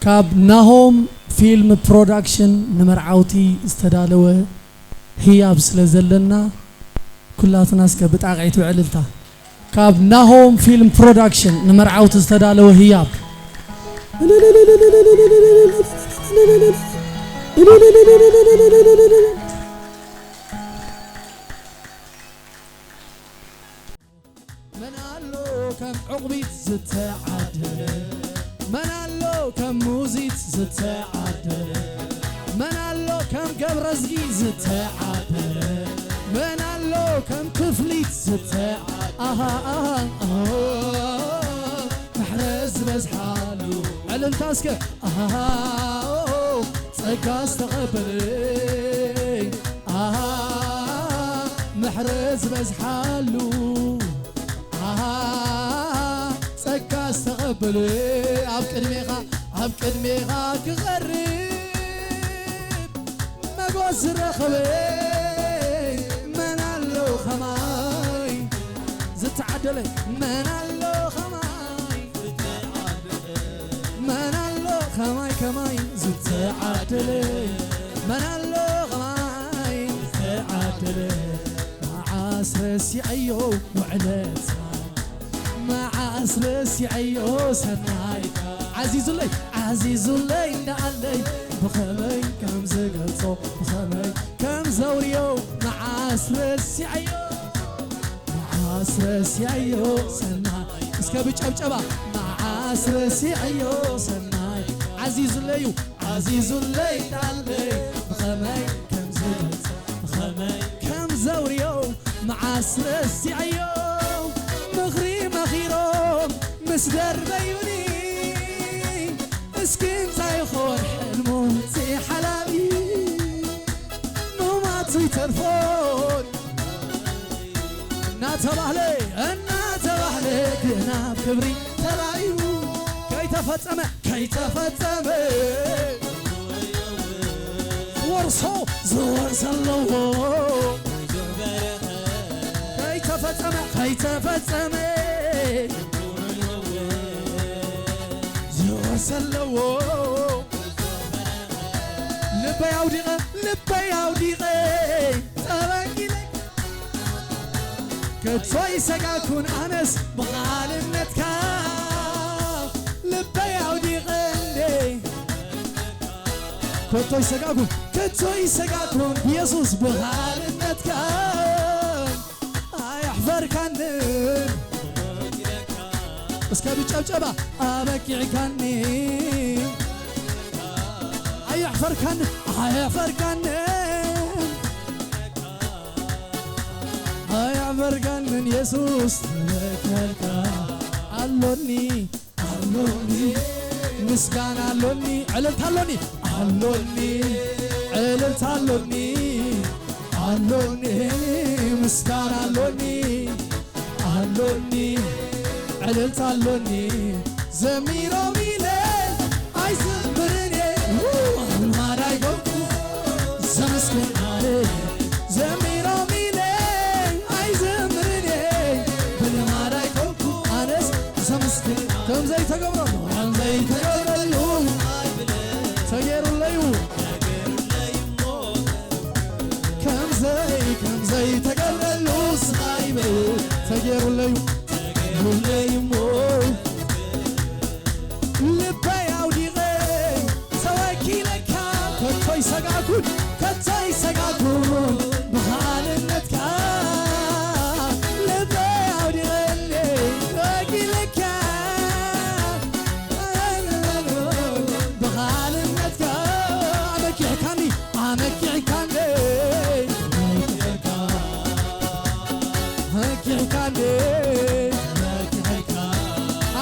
كاب ناهم فيلم برودكشن نمرعوتي استدالوه هي بسلزلنا كلاتنا سكبت عقيتو عللتا كاب ناهم فيلم برودكشن نمرعوتي استدالوه هياب من قالو كم عقبيت زتعدل من قالو كم موزيت زتعدل من قالو كم قبرزقي زتعدل من قالو كم كفليت زتعدل محرز بس حالو علم تاسكه صقاس تقبلي محرز بس حالو صقاس تقبلي عب قدميغا كغرب ما قوس رخبي من اللو خماي زتعدلي من اللو خماي من اللو خماي كماي زتعدلي من اللو خماي زتعدلي مع سرسي عيو وعلت مع سرسي عيو سناي عزيز اللي ندعلي بخمي كم زقلصو بخمي كم زوريو مع سرسي عيو سناي اسكبي جبجبا مع سرسي عيو سناي عزيز اللي ندعلي بخمي كم زقلصو بخمي كم زوريو مع سرسي عيو مخيرو مسدر بيوني مسكين تايخور حلموتي حلامي نوماتي ترفون ناتبهلي كنا بكبري ترايو كي تفتم ورصو زور سلوه كي تفتم سلو لبي عوديغي تراكيلك كتوي سقاكون أنس بغالنتك لبي عوديغي كتوي سقاكون يسوس بغالنتك يحفر كنن بس كابي جبجبا أبكي عكاني أيحفر كان يسوس لك علوني مسكان علوني علت علوني مسكان علوني علت علوني زميرو ميلين عايزبرني ما رايقوكو زمسكن علي زميرو ميلين عايزبرني ما رايقوكو أنس زمسكن كم زي تقبرو تغيروا الليو كم زي تقبرو صغيبي تغيروا الليو لبي عوديغي سواكي لك كتوي سقاكون بخالنتك لبي عوديغي سواكي لك بخالنتك عمكي عكاني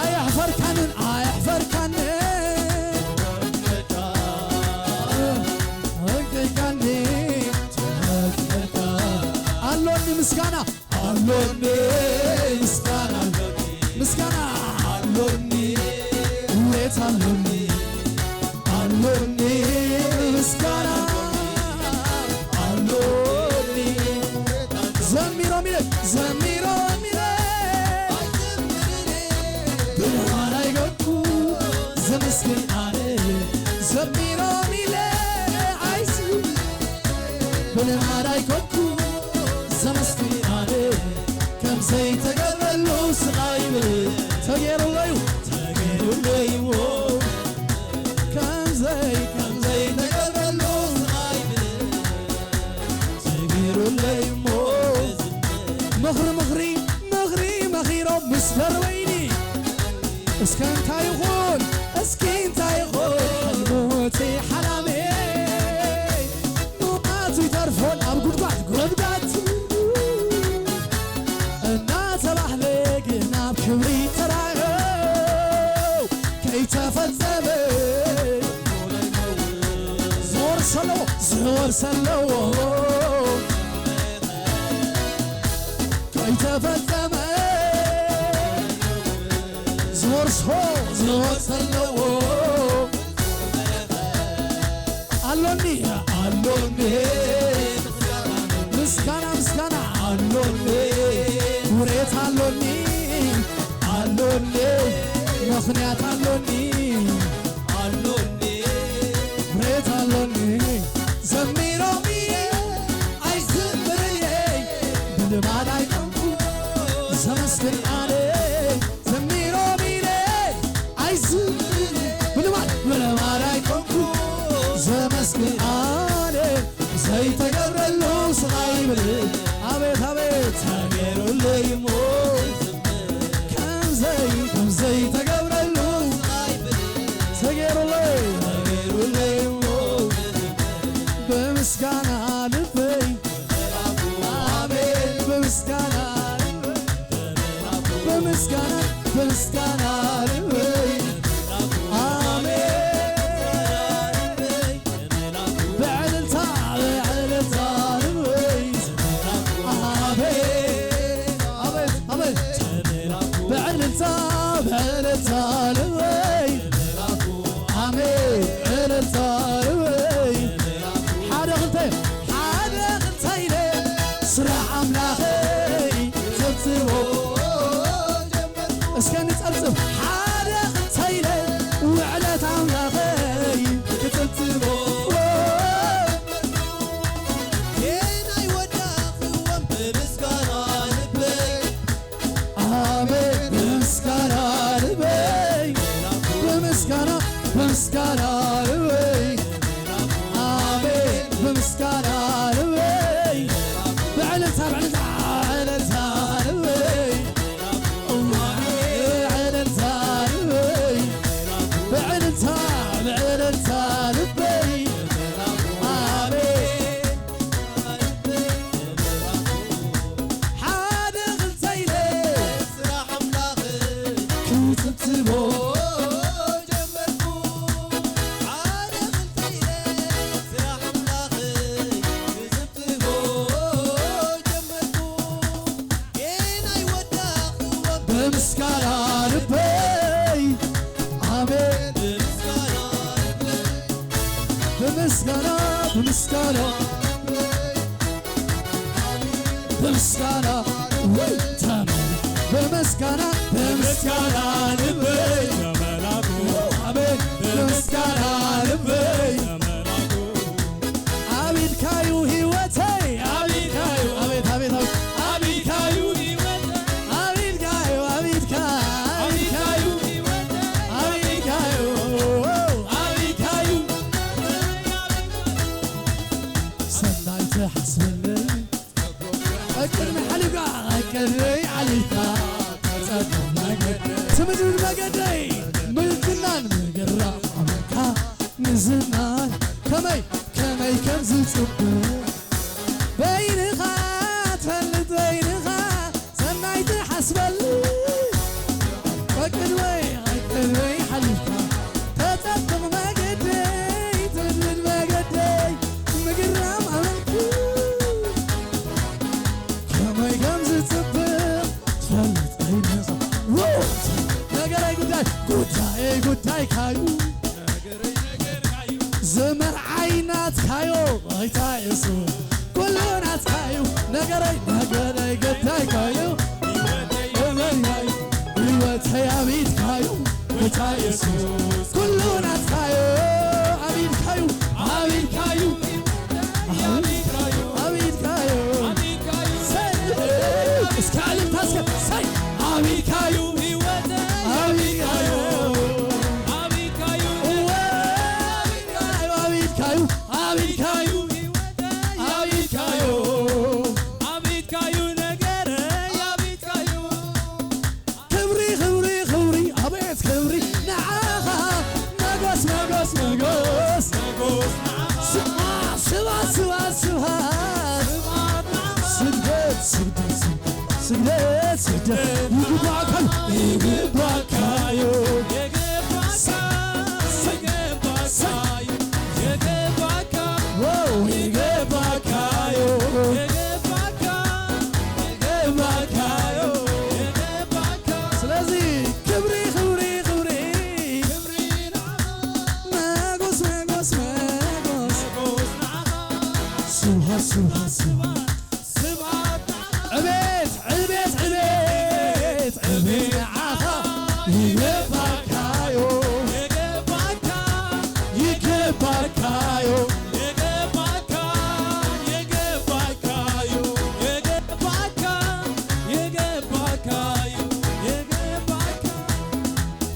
أيحفر كانن علوني مسكانة علوني ليت علوني مسكانة علوني زميرو ميلك بلا رايقوكو زمسكن علي ብልማዳይ ኮንኩ ዘመስግናነ ከም ዘይተገበሉ ስቃይብ ተገይሩለዩ ተገይሩለይዎ ከም ዘይተገበሉ ስቃይብ ተገይሩለይሞ ምኽሪ መኺሮም ምስ ደርበይኒ እስከ እንታይ ይኹን እስኪ እንታይ ይኹን ሞቴ ሓላሜ ሞቱ ይተርፎን ኣብ ጉድጓድ እናተባህለ ግን ኣብ ክብሪ ተራዮ ከይተፈጸመ ዝወርስ ኣለዎ ከይተፈጸመ ዝወርስ ኣለዎ አሎኒ ምስጋና አሎኒ ውሬት አሎኒ ምኽንያት አሎኒ ውሬት አሎኒ ዘሚሮምዬ አይዝምርዬ ብልማድ አይቆምኩ ዘመስግን አለ ዘሚሮምዬ አይዝምርዬ ብልማድ አይቆምኩ ዘመስግን አለ ዘይተገብረሉ ስቃይብል አቤት ተገይሩለይሞ ከም ዘይተገብረሉ ተገይሩለይሞ በምስጋና ልበይ አሜን በምስጋና ልበይ እስከ ንጸብጽብ ሓደ ኽንተይለ ውዕለት ኣምላኸይ ክጽብጽቦ ናይ ወዳኽዎም ብምስጋና ልበይ ኣሜን ብምስጋና ልበይ ብምስጋና ልበይ ኣሜን ብምስጋና ልበይ ብዕልልታ ልበይ بعلنتا لبي آمين حاد غلتيلي سراح ملاخي كتبتبو جمركو حاد غلتيلي سراح ملاخي كتبتبو جمركو ينا يوداخي بمسكارا لبي آمين بمسكنا ويتامل بمسكنا لبي آمين بمسكنا لبي آمين كايو هيوتي آمين كايو آمين آمين آمين كايو هيوتي آمين كايو آمين كايو آمين كايو آمين كايو سنايت حسبني أكرم حلقة أكري عليك تمد المقدي ملكنان مقرع عمكا نزلنان كمي كنزل صبر بينها تفلت بينها سنايت حسبني أكري حلقة تتطم مقدي تمد المقدي مقرع عمكا كمي كنزل صبر تفلت بينها ጉዳይ ካዩ ዘመር ዓይናት ካዩ አይታ እሱ ኩሉናት ካዩ ነገረይ ጉዳይ ካዩ ህይወተይ አቤት ካዩ አይታ እሱ ኩሉናት ካዩ አቤት ካዩ ተመስገን ሳይ አቢካዩ ሕይወቴ አቢካዩ አቢካዩ አቢካዩ አቢካዩ አቢካዩ አቢካዩ ነገረ አቢካዩ ክብሪ ክብሪ ክብሪ አቤት ክብሪ ንዓኻ ንጉስ ንጉስ ንጉስ ስብሐት ስብሐት ስብሐት ስግደት ስግደት ስግደት ስግደት ይግባካዩ ስለዚህ ክብሪ ክብሪ ክብሪ ንጉስ ንጉስ ንጉስ ስብሐት ስብሐት ስብሐት ዕቤት ዕቤት ዕቤት ዕቤት ንዓኻ ይግባካዩ ይግባካዩ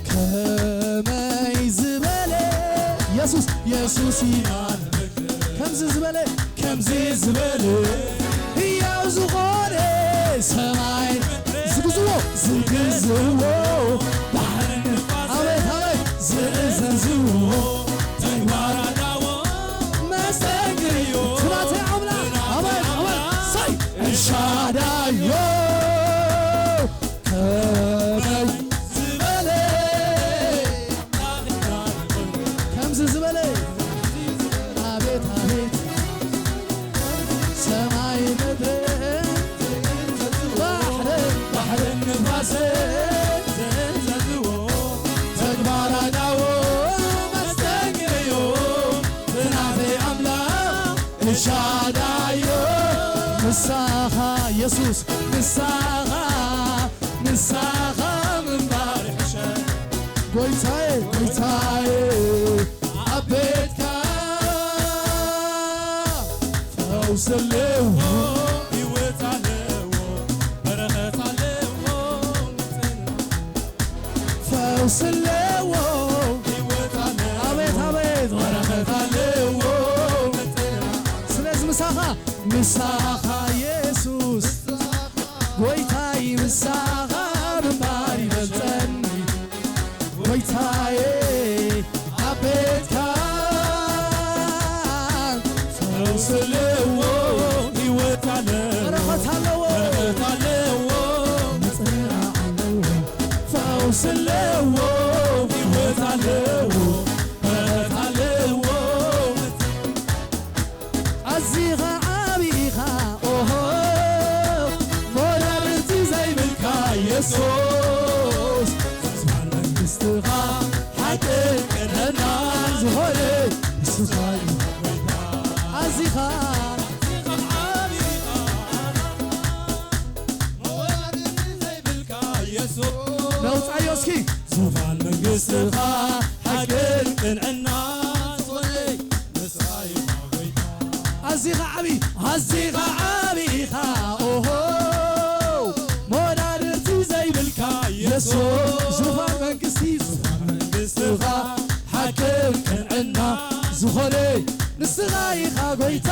ከመይ ዝበለ ኢየሱስ ኢየሱስ ኢናን ከምዚ ዝበለ ከምዚ ዝበለ ሕያው ዝኾነ ሰማይ ዝግዝዎ ዝግዝዎ ባሕርን ኣቤት ኣቤት ዝእዘዝዎ ተግባራናዎ መስተንግዮ ስራተይ ኣምላኽ ኣቤት ኣቤት ሳይ ኤልሻዳዮ ከመይ ዝበለ ከምዚ ዝበለ ኣቤት ኣቤት ሰማይ ምድርን ባሕርን ንፋስን ዝእዘዝዎ ተግባራናዎ መስተንግዮ ስራተይ ኣምላኽ ኤልሻዳዮ ንሳኻ ኢየሱስ ንሳኻ ንሳኻ ምንባር ሕሸት ጎይታዬ ጎይታዬ ኣብ ቤትካ ፈውስ ኣለዎ ሕይወት ኣለዎ በረኸት ኣለዎ ፈውስ ኣለዎ ሕይወት ኣለዎ ኣቤት ኣቤት በረኸት ኣለዎ ስለዚ ምሳኻ ምሳኻ ኢየሱስ ጎይታይ ምሳኻ ምንባር ይበልጠኒ ጎይታዬ ኣብ ቤትካ ፈውስ ኣለዎ ሕይወት ኣለዎ በረኸት ኣለዎ ምጽራዕ ኣለዎ ፈውስ ኣለዎ ሕይወት ኣለዎ በረኸት ኣለዎ ኣዚኻ ዓቢኻ ኦሆ ሞራርቲ ዘይብልካ ኢየሱስ ዝባል መንግሥትኻ ሓቅን ቅንዕናን ዝኾነ ንስኻ እዩ ኣዚኻ ነውፃዮ እስኪ ዝባል መንግሥትኻ ሓቅን ቅንዕናን ዝኾነ ንስኻ እዩ ኣዚኻ ዓቢ ኣዚኻ ዓቢኻ ኦሆ ሞራርቲ ዘይብልካ ኢየሱስ ዝባል መንግሥትኻ ሓቅን ቅንዕና ዝኾነ ንስኻ ኢኻ ጎይታ